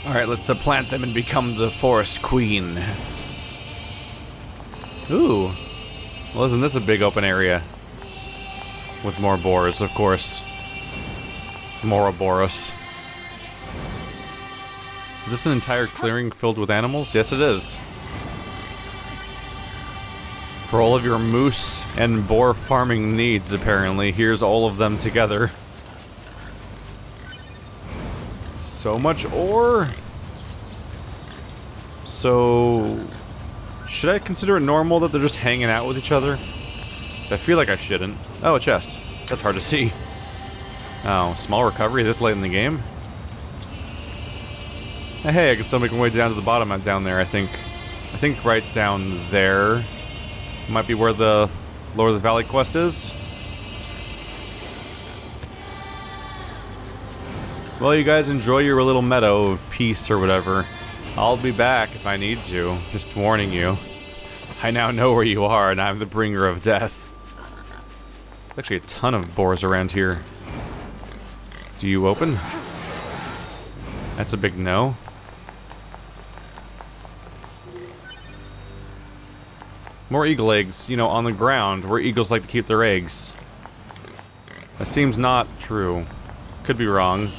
Alright, let's supplant them and become the forest queen. Ooh. Well, isn't this a big open area? With more boars, of course. More Ouroboros. Is this an entire clearing filled with animals? Yes, it is. For all of your moose and boar farming needs, apparently, here's all of them together. So much ore? So... should I consider it normal that they're just hanging out with each other? Because I feel like I shouldn't. Oh, a chest. That's hard to see. Oh, small recovery this late in the game? Hey, I can still make my way down to the bottom down there, I think. I think right down there might be where the Lord of the Valley quest is. Well, you guys enjoy your little meadow of peace or whatever. I'll be back if I need to. Just warning you. I now know where you are, and I'm the bringer of death. There's actually a ton of boars around here. Do you open? That's a big no. More eagle eggs, you know, on the ground, where eagles like to keep their eggs. That seems not true. Could be wrong.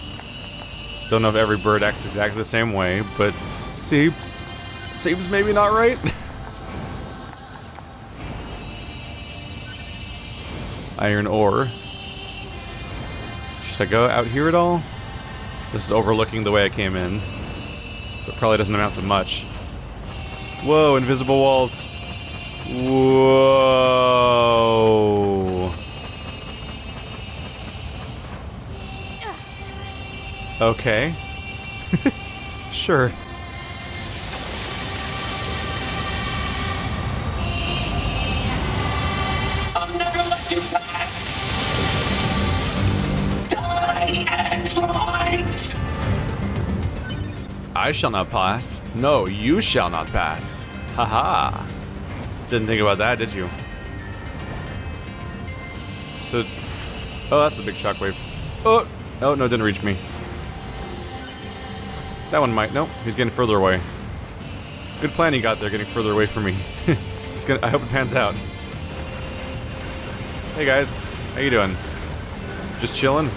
Don't know if every bird acts exactly the same way, but seems maybe not right. Iron ore. Should I go out here at all? This is overlooking the way I came in, so it probably doesn't amount to much. Whoa, invisible walls. Whoa. Okay. Sure. I'll never let you pass. Die and rise. I shall not pass. No, you shall not pass. Haha. Didn't think about that, did you? So... oh, that's a big shockwave. Oh! Oh, no, it didn't reach me. That one might. Nope, he's getting further away. Good plan he got there, getting further away from me. I hope it pans out. Hey guys, how you doing? Just chilling?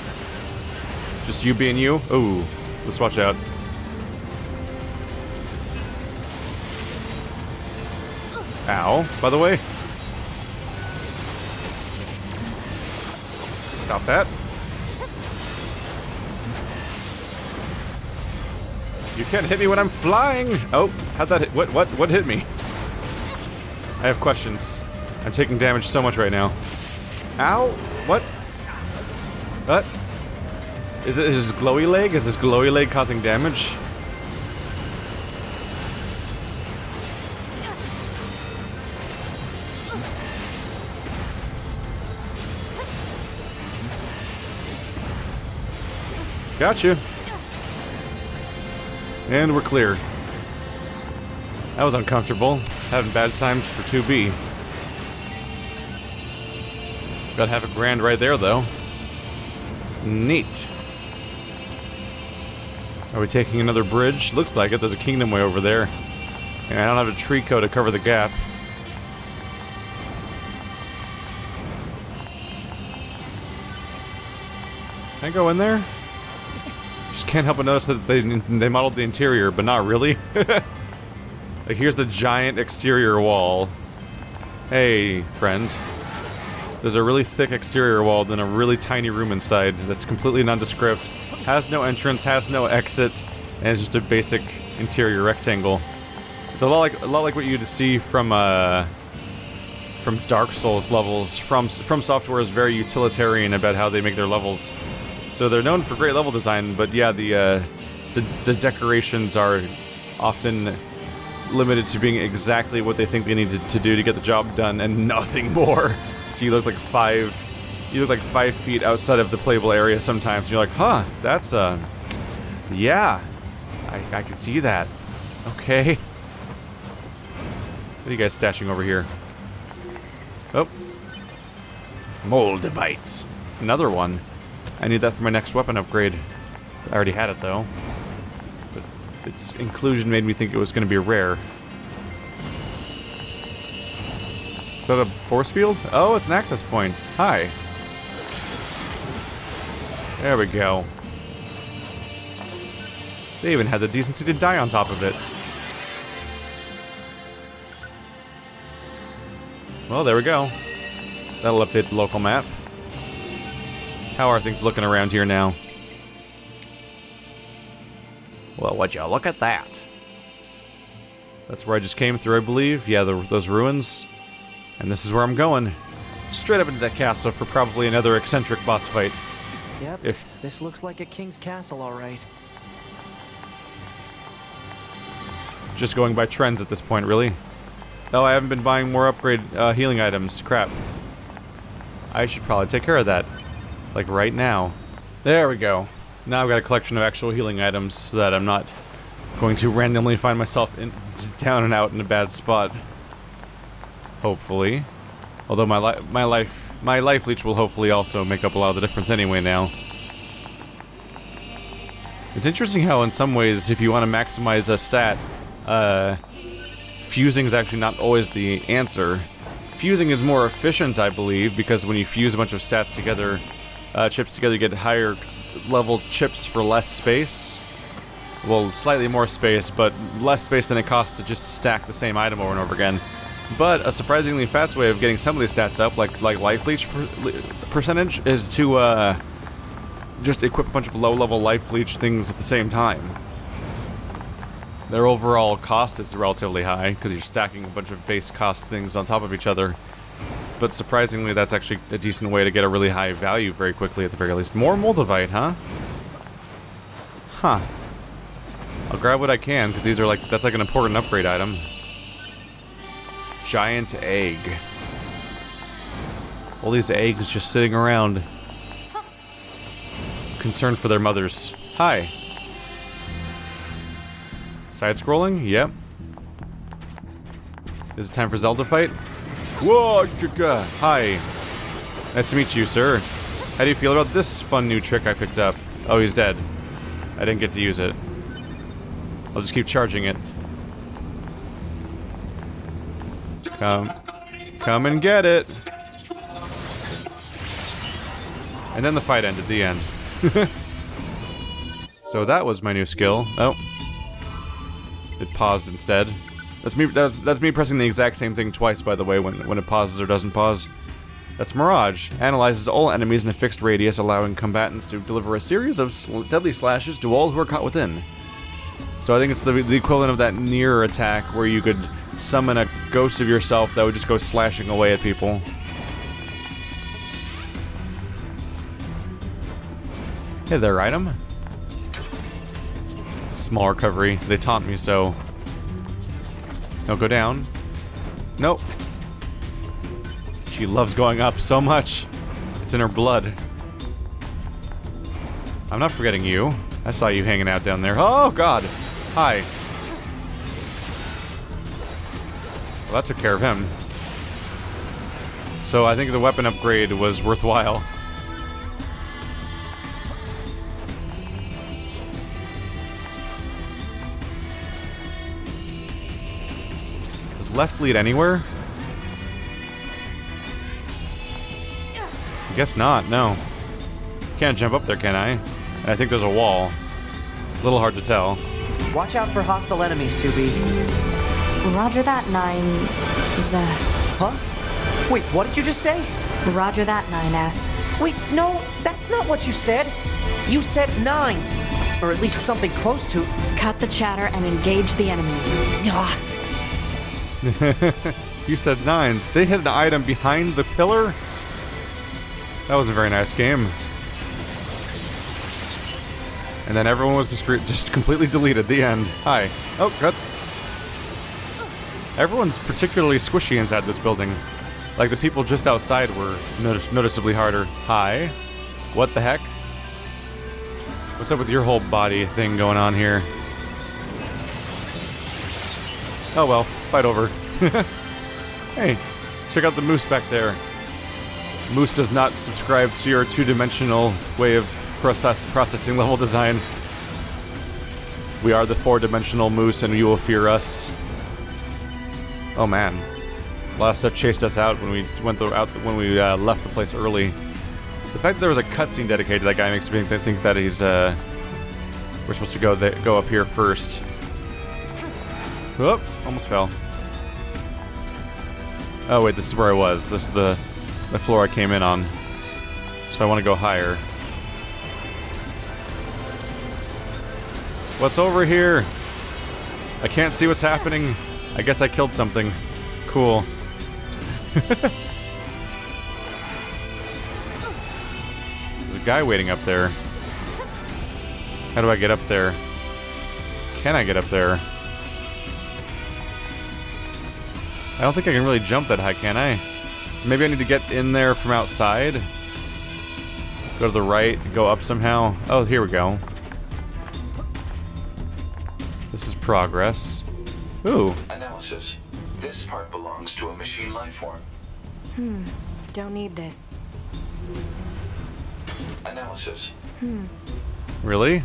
Just you being you? Ooh, let's watch out. Ow, by the way. Stop that. You can't hit me when I'm flying! Oh, how'd that hit? What hit me? I have questions. I'm taking damage so much right now. Ow! What? What? Is this glowy leg? Is this glowy leg causing damage? Gotcha. And we're clear. That was uncomfortable. Having bad times for 2B. Gotta have a grand right there, though. Neat. Are we taking another bridge? Looks like it. There's a kingdom way over there. And I don't have a tree coat to cover the gap. Can I go in there? Just can't help but notice that they modeled the interior, but not really. Like, here's the giant exterior wall. Hey, friend. There's a really thick exterior wall, then a really tiny room inside that's completely nondescript, has no entrance, has no exit, and it's just a basic interior rectangle. It's a lot like what you'd see from Dark Souls levels. From Software is very utilitarian about how they make their levels. So they're known for great level design, but yeah, the decorations are often limited to being exactly what they think they need to do to get the job done, and nothing more. So you look like 5 feet outside of the playable area sometimes. And you're like, huh, that's yeah, I can see that. Okay. What are you guys stashing over here? Oh, Moldavite. Another one. I need that for my next weapon upgrade. I already had it, though. But its inclusion made me think it was going to be rare. Is that a force field? Oh, it's an access point. Hi. There we go. They even had the decency to die on top of it. Well, there we go. That'll update the local map. How are things looking around here now? Well, would you look at that? That's where I just came through, I believe. Yeah, those ruins. And this is where I'm going. Straight up into that castle for probably another eccentric boss fight. Yep, this looks like a king's castle, all right. Just going by trends at this point, really. Oh, I haven't been buying more upgrade healing items. Crap. I should probably take care of that. Like right now. There we go. Now I've got a collection of actual healing items so that I'm not going to randomly find myself down and out in a bad spot. Hopefully. Although my life leech will hopefully also make up a lot of the difference anyway now. It's interesting how in some ways, if you want to maximize a stat, fusing is actually not always the answer. Fusing is more efficient, I believe, because when you fuse a bunch of stats together, chips together, you get higher level chips for less space. Well, slightly more space, but less space than it costs to just stack the same item over and over again. But a surprisingly fast way of getting some of these stats up, like life leech percentage, is to just equip a bunch of low-level life leech things at the same time. Their overall cost is relatively high, because you're stacking a bunch of base cost things on top of each other. But surprisingly, that's actually a decent way to get a really high value very quickly, at the very least. More Moldavite, huh? Huh. I'll grab what I can, because these are like, that's like an important upgrade item. Giant egg. All these eggs just sitting around. Concerned for their mothers. Hi. Side-scrolling? Yep. Is it time for Zelda fight? Whoa! Hi. Nice to meet you, sir. How do you feel about this fun new trick I picked up? Oh, he's dead. I didn't get to use it. I'll just keep charging it. Come and get it. And then the fight ended, the end. So that was my new skill. Oh. It paused instead. That's me pressing the exact same thing twice, by the way, when it pauses or doesn't pause. That's Mirage. Analyzes all enemies in a fixed radius, allowing combatants to deliver a series of deadly slashes to all who are caught within. So I think it's the equivalent of that NieR attack, where you could summon a ghost of yourself that would just go slashing away at people. Hey there, item. Small recovery. They taunt me, so... No, go down. Nope. She loves going up so much. It's in her blood. I'm not forgetting you. I saw you hanging out down there. Oh, God! Hi. Well, that took care of him. So I think the weapon upgrade was worthwhile. Does left lead anywhere? I guess not, no. Can't jump up there, can I? And I think there's a wall. A little hard to tell. Watch out for hostile enemies, 2B. Roger that, 9... Huh? Wait, what did you just say? Roger that, 9S. Wait, no, that's not what you said. You said 9s. Or at least something close to... Cut the chatter and engage the enemy. Ah. You said 9s. They hid an item behind the pillar? That was a very nice game. And then everyone was just completely deleted. The end. Hi. Oh, God. Everyone's particularly squishy inside this building. Like, the people just outside were noticeably harder. Hi. What the heck? What's up with your whole body thing going on here? Oh well, fight over. Hey, check out the moose back there. Moose does not subscribe to your two-dimensional way of processing level design. We are the four-dimensional moose, and you will fear us. Oh man, a lot of stuff chased us out when we left the place early. The fact that there was a cutscene dedicated to that guy makes me think that he's we're supposed to go up here first. Whoop! Almost fell. Oh wait, this is where I was. This is the floor I came in on. So I want to go higher. What's over here? I can't see what's happening. I guess I killed something. Cool. There's a guy waiting up there. How do I get up there? Can I get up there? I don't think I can really jump that high, can I? Maybe I need to get in there from outside. Go to the right, go up somehow. Oh, here we go. This is progress. Ooh. Analysis. This part belongs to a machine life form. Don't need this. Analysis. Really?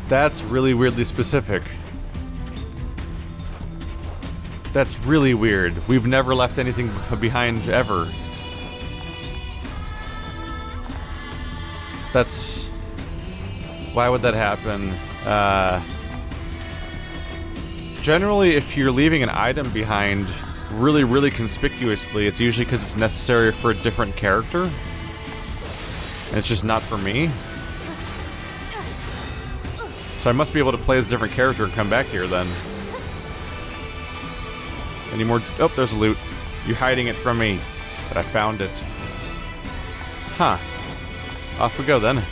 That's really weirdly specific. That's really weird. We've never left anything behind, ever. That's... Why would that happen? Generally, if you're leaving an item behind really, really conspicuously, it's usually because it's necessary for a different character. And it's just not for me. So I must be able to play as a different character and come back here then. Any more? Oh, there's loot. You're hiding it from me, but I found it. Huh. Off we go then.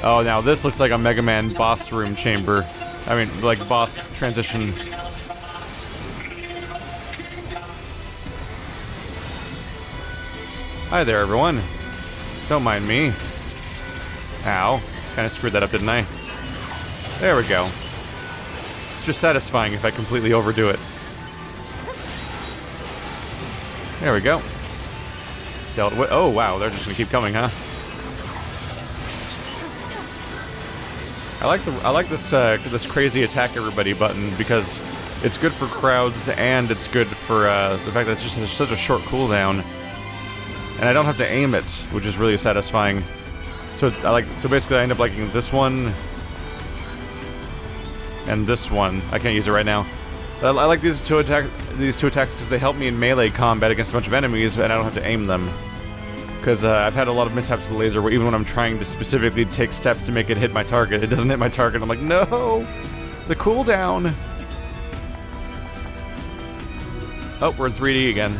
Oh, now this looks like a Mega Man boss room chamber. I mean, like boss transition. Hi there, everyone. Don't mind me. Ow. Kind of screwed that up, didn't I? There we go. It's just satisfying if I completely overdo it. There we go. Dealt with. Oh wow, they're just gonna keep coming, huh? I like this crazy attack everybody button because it's good for crowds and it's good for the fact that it's just such a short cooldown, and I don't have to aim it, which is really satisfying. So basically I end up liking this one and this one. I can't use it right now. I like these two attacks because they help me in melee combat against a bunch of enemies, and I don't have to aim them. Because I've had a lot of mishaps with the laser where even when I'm trying to specifically take steps to make it hit my target, it doesn't hit my target. I'm like, no! The cooldown! Oh, we're in 3D again.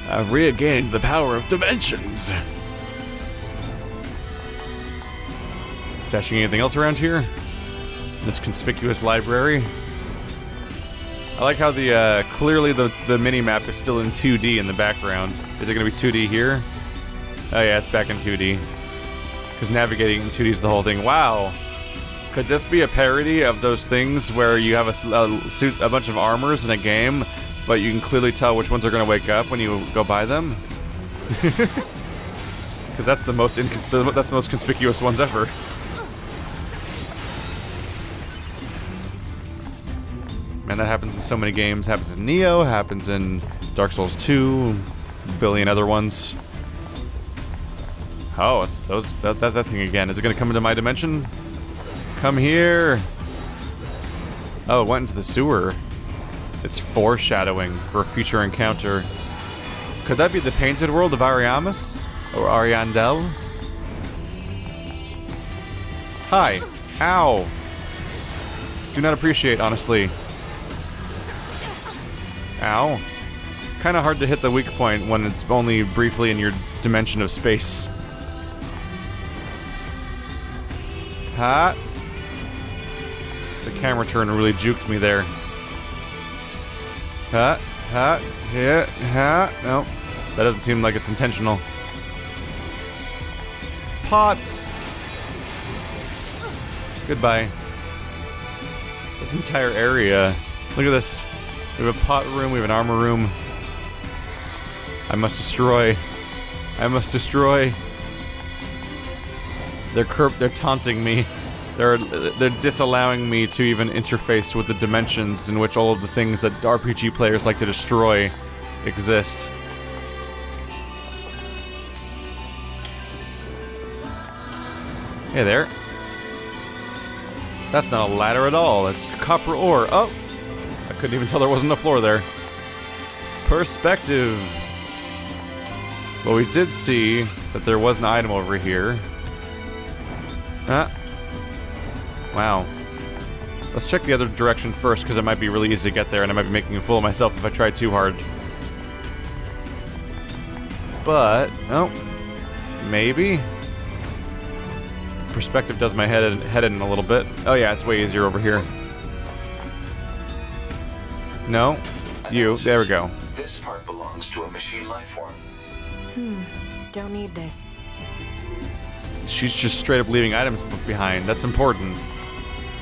I've regained the power of dimensions! Stashing anything else around here? This conspicuous library? I like how the clearly the mini-map is still in 2D in the background. Is it going to be 2D here? Oh yeah, it's back in 2D. Because navigating in 2D is the whole thing. Wow! Could this be a parody of those things where you have a bunch of armors in a game, but you can clearly tell which ones are going to wake up when you go buy them? Because that's the most conspicuous ones ever. Man, that happens in so many games. Happens in Neo, happens in Dark Souls 2, a billion other ones. Oh, it's that thing again. Is it going to come into my dimension? Come here! Oh, it went into the sewer. It's foreshadowing for a future encounter. Could that be the painted world of Ariamis? Or Ariandel? Hi. Ow. Do not appreciate, honestly. Ow. Kind of hard to hit the weak point when it's only briefly in your dimension of space. Ha! The camera turn really juked me there. Ha! Ha! Yeah! Ha! No. That doesn't seem like it's intentional. Pots! Goodbye. This entire area. Look at this. We have a pot room, we have an armor room. I must destroy. I must destroy. They're taunting me. They're disallowing me to even interface with the dimensions in which all of the things that RPG players like to destroy exist. Hey there. That's not a ladder at all. It's copper ore. Oh! I couldn't even tell there wasn't a floor there. Perspective. Well, we did see that there was an item over here. Ah. Wow. Let's check the other direction first, because it might be really easy to get there, and I might be making a fool of myself if I try too hard. But, oh. Maybe? Perspective does my head in a little bit. Oh yeah, it's way easier over here. No. You. There we go. This part belongs to a machine life form. Don't need this. She's just straight up leaving items behind. That's important.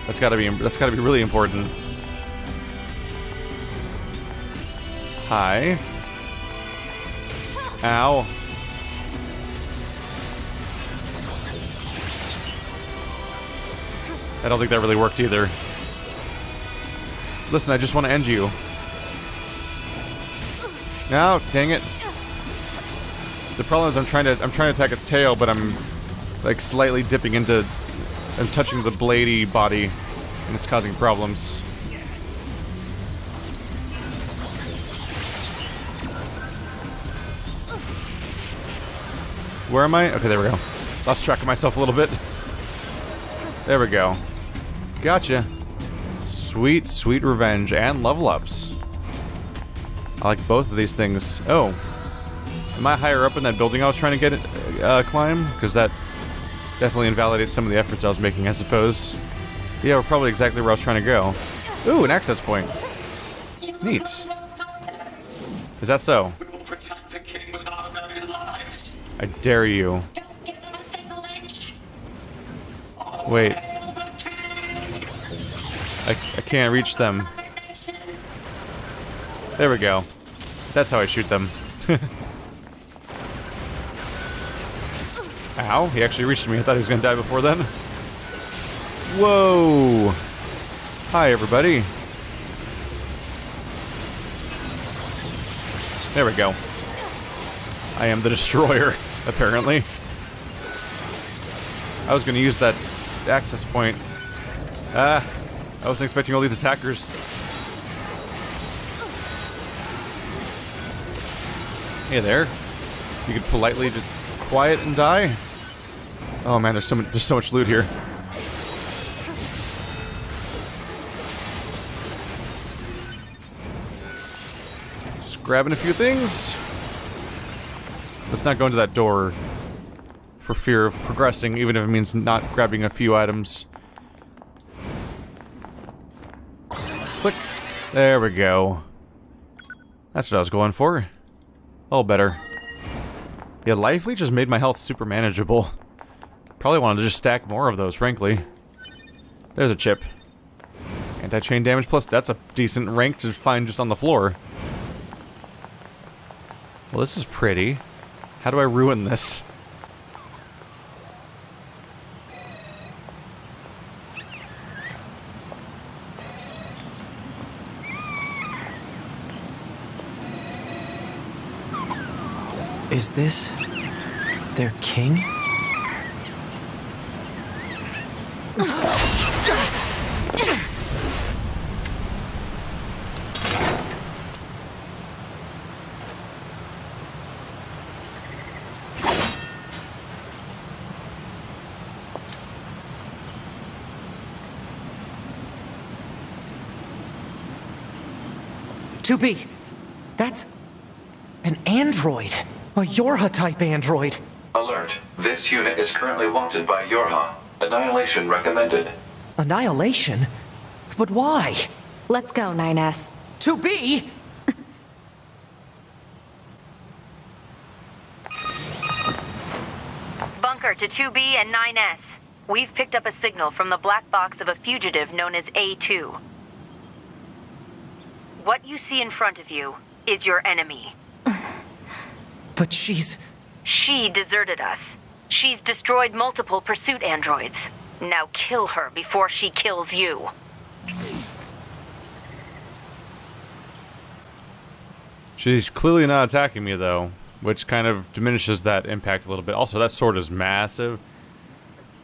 That's gotta be really important. Hi. Ow. I don't think that really worked either. Listen, I just want to end you. No, dang it. The problem is I'm trying to attack its tail, but I'm like slightly dipping into and touching the bladey body, and it's causing problems. Where am I? Okay, there we go. Lost track of myself a little bit. There we go. Gotcha. Sweet, sweet revenge and level ups. I like both of these things. Oh. Am I higher up in that building I was trying to get climb? Because that definitely invalidates some of the efforts I was making, I suppose. Yeah, we're probably exactly where I was trying to go. Ooh, an access point. Neat. Is that so? We will protect the king with our very lives. I dare you. Don't give them a single inch. Wait. Hail the king. I can't reach them. There we go. That's how I shoot them. Ow, he actually reached me. I thought he was gonna die before then. Whoa! Hi, everybody. There we go. I am the destroyer, apparently. I was gonna use that access point. I wasn't expecting all these attackers. Hey there. You could politely just quiet and die. Oh man, there's so much loot here. Just grabbing a few things. Let's not go into that door for fear of progressing, even if it means not grabbing a few items. Click. There we go. That's what I was going for. All better. Yeah, Life Leech just made my health super manageable. Probably wanted to just stack more of those, frankly. There's a chip. Anti-chain damage plus, that's a decent rank to find just on the floor. Well, this is pretty. How do I ruin this? Is this their king? "2B, that's an android. A Yorha-type android. Alert. This unit is currently wanted by Yorha. Annihilation recommended. Annihilation? But why? Let's go, 9S. 2B? Bunker to 2B and 9S. We've picked up a signal from the black box of a fugitive known as A2. What you see in front of you is your enemy. But she's... She deserted us. She's destroyed multiple pursuit androids. Now kill her before she kills you. She's clearly not attacking me, though, which kind of diminishes that impact a little bit. Also, that sword is massive.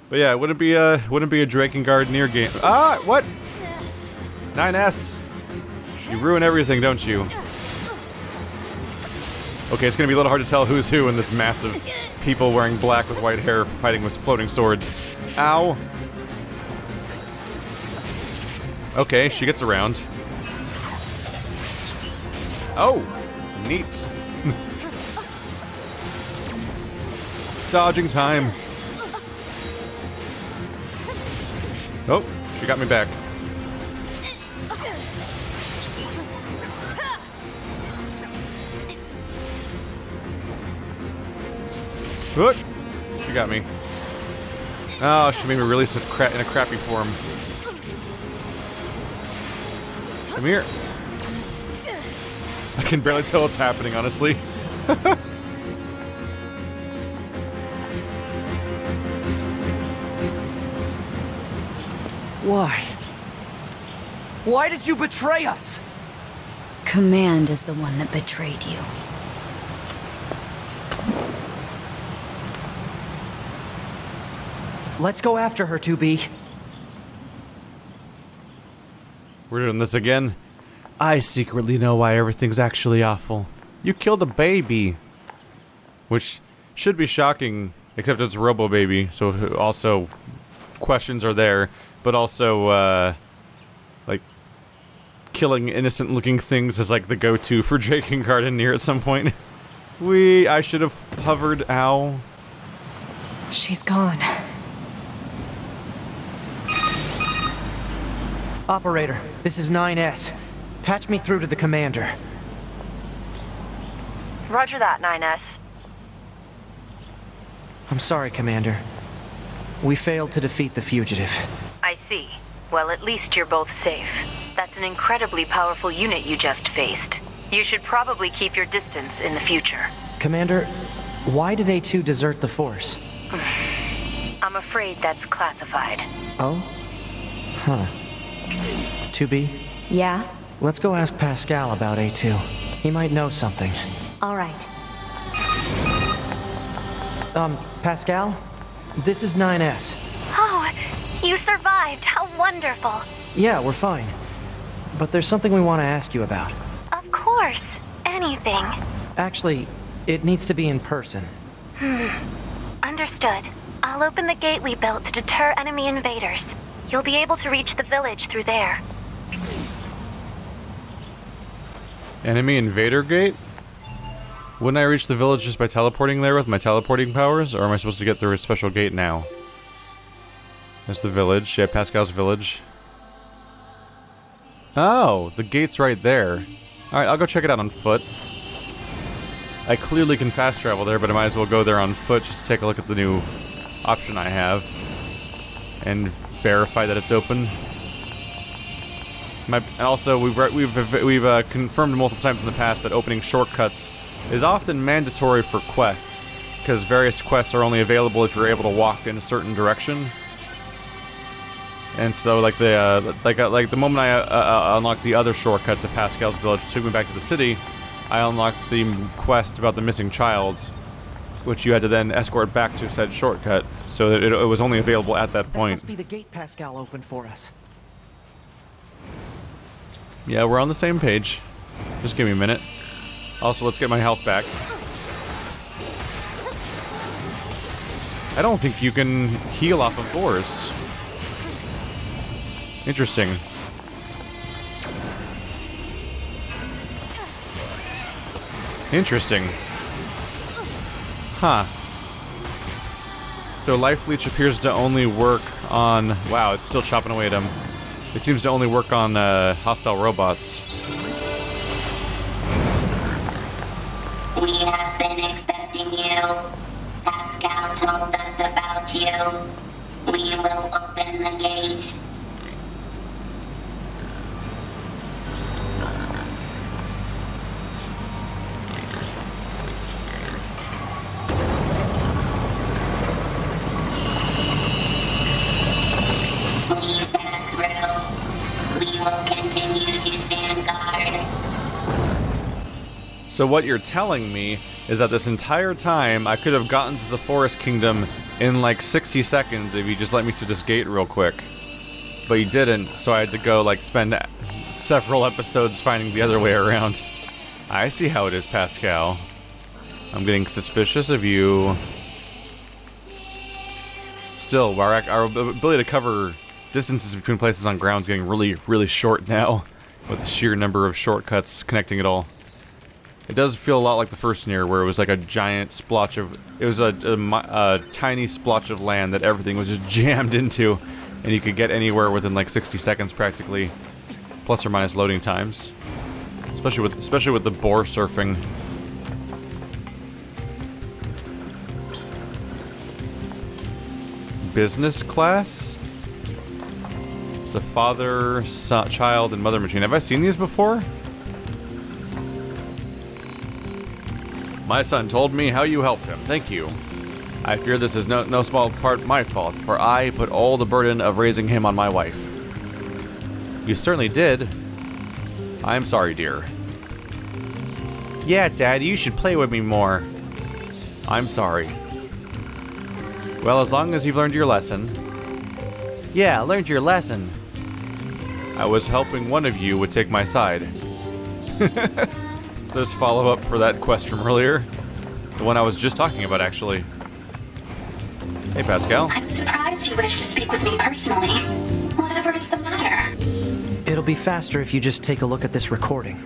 But yeah, it wouldn't be a Drakengard NieR game. Ah, what? 9S. You ruin everything, don't you? Okay, it's gonna be a little hard to tell who's who in this massive people wearing black with white hair fighting with floating swords. Ow. Okay, she gets around. Oh, neat. Dodging time. Oh, she got me back. Look, she got me. Oh, she made me release it in a crappy form. Come here. I can barely tell what's happening, honestly. Why? Why did you betray us? Command is the one that betrayed you. Let's go after her, 2B. We're doing this again. I secretly know why everything's actually awful. You killed a baby. Which should be shocking, except it's a robo baby, so also questions are there, but also, like, killing innocent looking things is like the go-to for Drakengard and NieR at some point. I should have hovered, ow. She's gone. Operator, this is 9S. Patch me through to the commander. Roger that, 9S. I'm sorry, Commander. We failed to defeat the fugitive. I see. Well, at least you're both safe. That's an incredibly powerful unit you just faced. You should probably keep your distance in the future. Commander, why did A2 desert the Force? I'm afraid that's classified. Oh? Huh. 2B, Yeah? let's go ask Pascal about A2. He might know something. All right. Pascal? This is 9S. Oh, you survived. How wonderful. Yeah, we're fine. But there's something we want to ask you about. Of course. Anything. Actually, it needs to be in person. Understood. I'll open the gate we built to deter enemy invaders. You'll be able to reach the village through there. Enemy invader gate? Wouldn't I reach the village just by teleporting there with my teleporting powers? Or am I supposed to get through a special gate now? There's the village. Yeah, Pascal's village. Oh, the gate's right there. Alright, I'll go check it out on foot. I clearly can fast travel there, but I might as well go there on foot just to take a look at the new option I have. And verify that it's open. And also, we've confirmed multiple times in the past that opening shortcuts is often mandatory for quests, because various quests are only available if you're able to walk in a certain direction. And so, like the moment I unlocked the other shortcut to Pascal's village, it took me back to the city. I unlocked the quest about the missing child, which you had to then escort back to said shortcut, so that it was only available at that point. That must be the gate Pascal opened for us. Yeah, we're on the same page. Just give me a minute. Also, let's get my health back. I don't think you can heal off of doors. Interesting. Interesting. Huh. So Life Leech appears to only work on... Wow, it's still chopping away at him. It seems to only work on hostile robots. We have been expecting you. Pascal told us about you. We will open the gate. So what you're telling me is that this entire time I could have gotten to the Forest Kingdom in like 60 seconds if you just let me through this gate real quick. But you didn't, so I had to go like spend several episodes finding the other way around. I see how it is, Pascal. I'm getting suspicious of you. Still, our ability to cover distances between places on ground is getting really, really short now, with the sheer number of shortcuts connecting it all. It does feel a lot like the first NieR, where it was like a giant splotch of... It was a tiny splotch of land that everything was just jammed into, and you could get anywhere within like 60 seconds practically, plus or minus loading times. Especially with the boar surfing. Business class? It's a father, son, child, and mother machine. Have I seen these before? My son told me how you helped him. Thank you. I fear this is no small part my fault, for I put all the burden of raising him on my wife. You certainly did. I'm sorry, dear. Yeah, Dad, you should play with me more. I'm sorry. Well, as long as you've learned your lesson. Yeah, learned your lesson. I was helping one of you would take my side. So there's follow-up for that quest from earlier. The one I was just talking about, actually. Hey, Pascal. I'm surprised you wish to speak with me personally. Whatever is the matter? It'll be faster if you just take a look at this recording.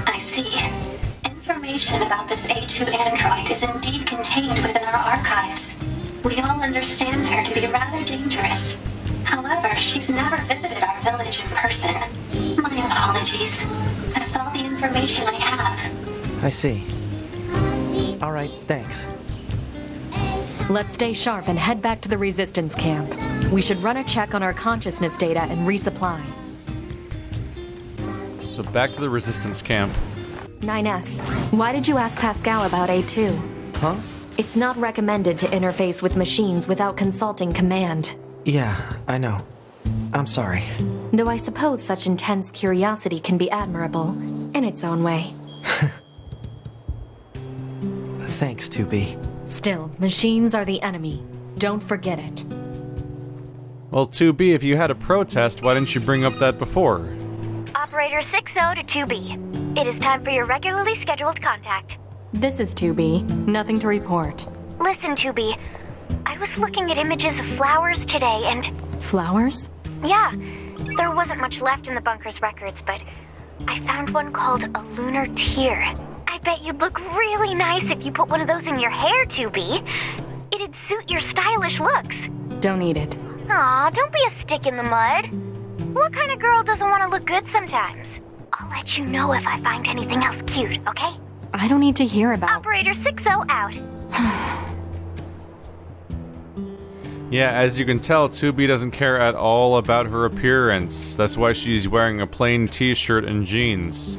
I see. Information about this A2 android is indeed contained within our archives. We all understand her to be rather dangerous. However, she's never visited our village in person. My apologies. That's all the information I have. I see. Alright, thanks. Let's stay sharp and head back to the resistance camp. We should run a check on our consciousness data and resupply. So back to the resistance camp. 9S, why did you ask Pascal about A2? Huh? It's not recommended to interface with machines without consulting command. Yeah, I know. I'm sorry. Though I suppose such intense curiosity can be admirable, in its own way. Thanks, 2B. Still, machines are the enemy. Don't forget it. Well, 2B, if you had a protest, why didn't you bring up that before? Operator 60 to 2B. It is time for your regularly scheduled contact. This is 2B. Nothing to report. Listen, 2B. I was looking at images of flowers today and... Flowers? Yeah, there wasn't much left in the bunker's records, but I found one called a lunar tear. I bet you'd look really nice if you put one of those in your hair, 2B. It'd suit your stylish looks. Don't need it. Aw, don't be a stick in the mud. What kind of girl doesn't want to look good sometimes? I'll let you know if I find anything else cute, okay? I don't need to hear about... Operator 60 out. Yeah, as you can tell, 2B doesn't care at all about her appearance. That's why she's wearing a plain t-shirt and jeans.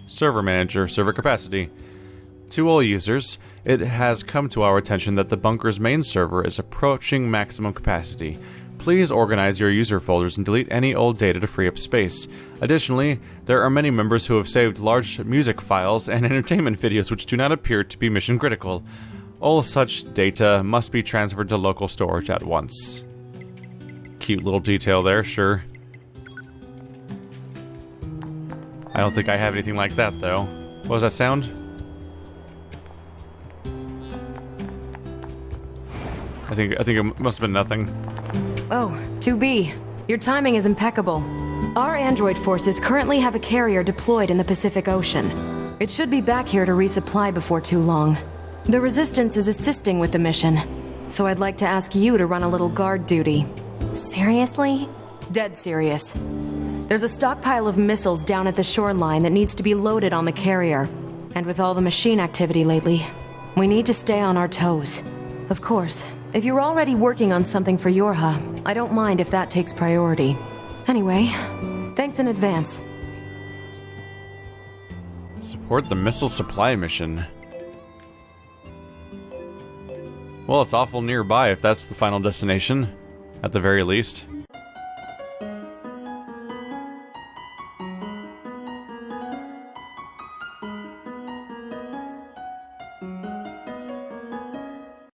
Server manager, server capacity. To all users, it has come to our attention that the bunker's main server is approaching maximum capacity. Please organize your user folders and delete any old data to free up space. Additionally, there are many members who have saved large music files and entertainment videos which do not appear to be mission critical. All such data must be transferred to local storage at once. Cute little detail there, sure. I don't think I have anything like that, though. What was that sound? I think it must have been nothing. Oh, 2B. Your timing is impeccable. Our android forces currently have a carrier deployed in the Pacific Ocean. It should be back here to resupply before too long. The Resistance is assisting with the mission, so I'd like to ask you to run a little guard duty. Seriously? Dead serious. There's a stockpile of missiles down at the shoreline that needs to be loaded on the carrier. And with all the machine activity lately, we need to stay on our toes. Of course, if you're already working on something for Yorha, I don't mind if that takes priority. Anyway, thanks in advance. Support the missile supply mission. Well, it's awful nearby if that's the final destination. at the very least.